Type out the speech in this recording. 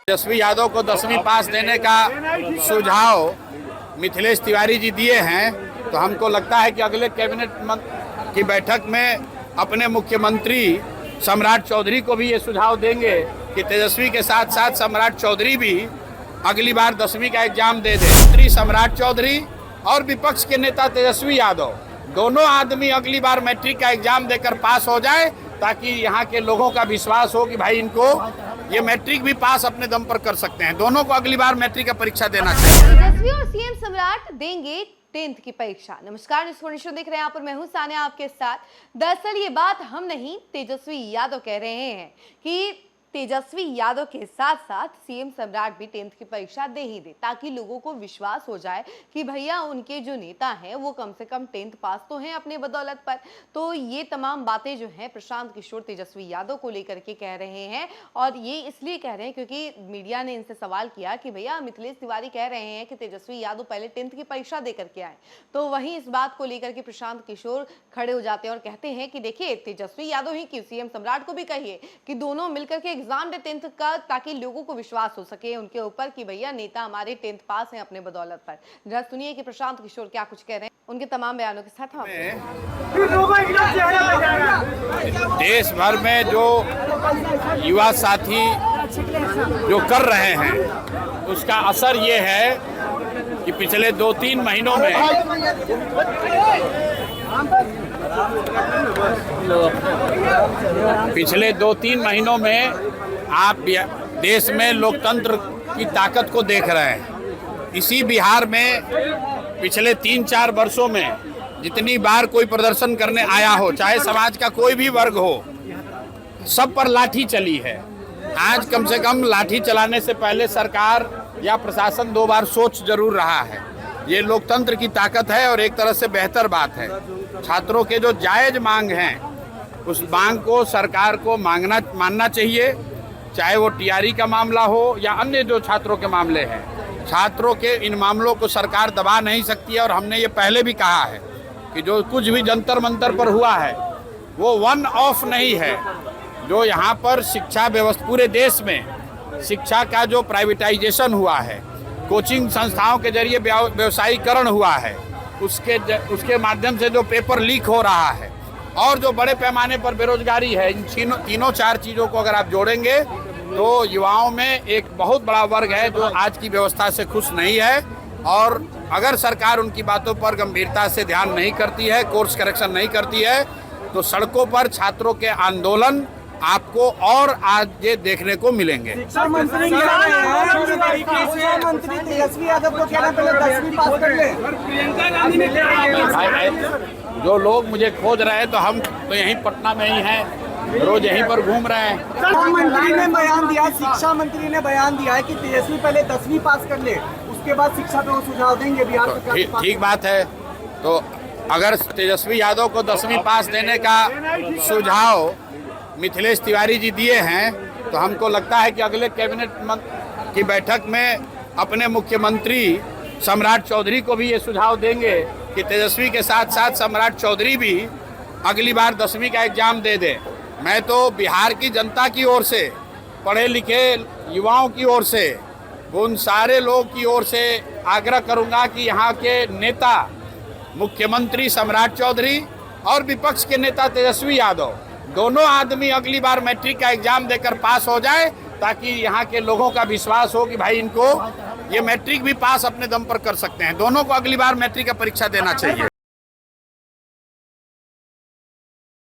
तेजस्वी यादव को 10वीं पास देने का सुझाव मिथिलेश तिवारी जी दिए हैं, तो हमको लगता है कि अगले कैबिनेट की बैठक में अपने मुख्यमंत्री सम्राट चौधरी को भी ये सुझाव देंगे कि तेजस्वी के साथ साथ सम्राट चौधरी भी अगली बार 10वीं का एग्जाम दे दे। मंत्री सम्राट चौधरी और विपक्ष के नेता तेजस्वी यादव दोनों आदमी अगली बार मैट्रिक का एग्जाम देकर पास हो जाए, ताकि यहाँ के लोगों का विश्वास हो कि भाई इनको ये मैट्रिक भी पास अपने दम पर कर सकते हैं। दोनों को अगली बार मैट्रिक का परीक्षा देना चाहिए। तेजस्वी और सीएम सम्राट देंगे 10th की परीक्षा। नमस्कार, न्यूज़ 24 देख रहे हैं, यहाँ पर मैं हूं सानिया आपके साथ। दरअसल ये बात हम नहीं, तेजस्वी यादव कह रहे हैं कि तेजस्वी यादव के साथ साथ सीएम सम्राट भी 10th की परीक्षा दे ही दे, ताकि लोगों को विश्वास हो जाए कि भैया उनके जो नेता हैं वो कम से कम 10th पास तो हैं अपने बदौलत पर। तो ये तमाम बातें जो हैं प्रशांत किशोर तेजस्वी यादव को लेकर के कह रहे हैं, और ये इसलिए कह रहे हैं क्योंकि मीडिया ने इनसे सवाल किया कि भैया मिथिलेश तिवारी कह रहे हैं कि तेजस्वी यादव पहले 10th की परीक्षा दे करके आए। तो वहीं इस बात को लेकर के प्रशांत किशोर खड़े हो जाते हैं और कहते हैं कि देखिए तेजस्वी यादव ही क्यों, सीएम सम्राट को भी कहिए कि दोनों मिलकर के एग्जाम दे 10th का, ताकि लोगों को विश्वास हो सके उनके ऊपर कि भैया नेता हमारे 10th पास हैं अपने बदौलत पर। जरा सुनिए कि प्रशांत किशोर क्या कुछ कह रहे हैं उनके तमाम बयानों के साथ। देश भर में जो युवा साथी जो कर रहे हैं उसका असर ये है कि पिछले 2-3 महीनों में आप देश में लोकतंत्र की ताकत को देख रहे हैं। इसी बिहार में पिछले 3-4 वर्षों में जितनी बार कोई प्रदर्शन करने आया हो, चाहे समाज का कोई भी वर्ग हो, सब पर लाठी चली है। आज कम से कम लाठी चलाने से पहले सरकार या प्रशासन 2 बार सोच जरूर रहा है। ये लोकतंत्र की ताकत है और एक तरह से बेहतर बात है। छात्रों के जो जायज मांग हैं उस मांग को सरकार को मानना चाहिए, चाहे वो टीआरई का मामला हो या अन्य जो छात्रों के मामले हैं। छात्रों के इन मामलों को सरकार दबा नहीं सकती है, और हमने ये पहले भी कहा है कि जो कुछ भी जंतर मंतर पर हुआ है वो वन ऑफ नहीं है। जो यहाँ पर शिक्षा व्यवस्था पूरे देश में शिक्षा का जो प्राइवेटाइजेशन हुआ है, कोचिंग संस्थाओं के जरिए व्यवसायीकरण हुआ है, उसके माध्यम से जो पेपर लीक हो रहा है, और जो बड़े पैमाने पर बेरोजगारी है, इन तीनों 4 चीज़ों को अगर आप जोड़ेंगे तो युवाओं में एक बहुत बड़ा वर्ग है जो आज की व्यवस्था से खुश नहीं है। और अगर सरकार उनकी बातों पर गंभीरता से ध्यान नहीं करती है, कोर्स करेक्शन नहीं करती है, तो सड़कों पर छात्रों के आंदोलन आपको और आगे देखने को मिलेंगे। शिक्षा मंत्री तेजस्वी यादव को कहना पहले 10वीं पास कर ले। प्रियंका गांधी ने जो लोग मुझे खोज रहे हैं तो हम तो यहीं पटना में ही हैं, रोज यहीं पर घूम रहे हैं। शिक्षा मंत्री ने बयान दिया है कि तेजस्वी पहले 10वीं पास कर ले, उसके बाद शिक्षा पे वो सुझाव देंगे बिहार को। ठीक बात है। तो अगर तेजस्वी यादव को 10वीं पास देने का सुझाव मिथिलेश तिवारी जी दिए हैं, तो हमको लगता है कि अगले कैबिनेट की बैठक में अपने मुख्यमंत्री सम्राट चौधरी को भी ये सुझाव देंगे कि तेजस्वी के साथ साथ सम्राट चौधरी भी अगली बार 10वीं का एग्जाम दे दे। मैं तो बिहार की जनता की ओर से, पढ़े लिखे युवाओं की ओर से, उन सारे लोग की ओर से आग्रह करूंगा कि यहाँ के नेता मुख्यमंत्री सम्राट चौधरी और विपक्ष के नेता तेजस्वी यादव दोनों आदमी अगली बार मैट्रिक का एग्जाम देकर पास हो जाए, ताकि यहाँ के लोगों का विश्वास हो कि भाई इनको ये मैट्रिक भी पास अपने दम पर कर सकते हैं। दोनों को अगली बार मैट्रिक का परीक्षा देना चाहिए।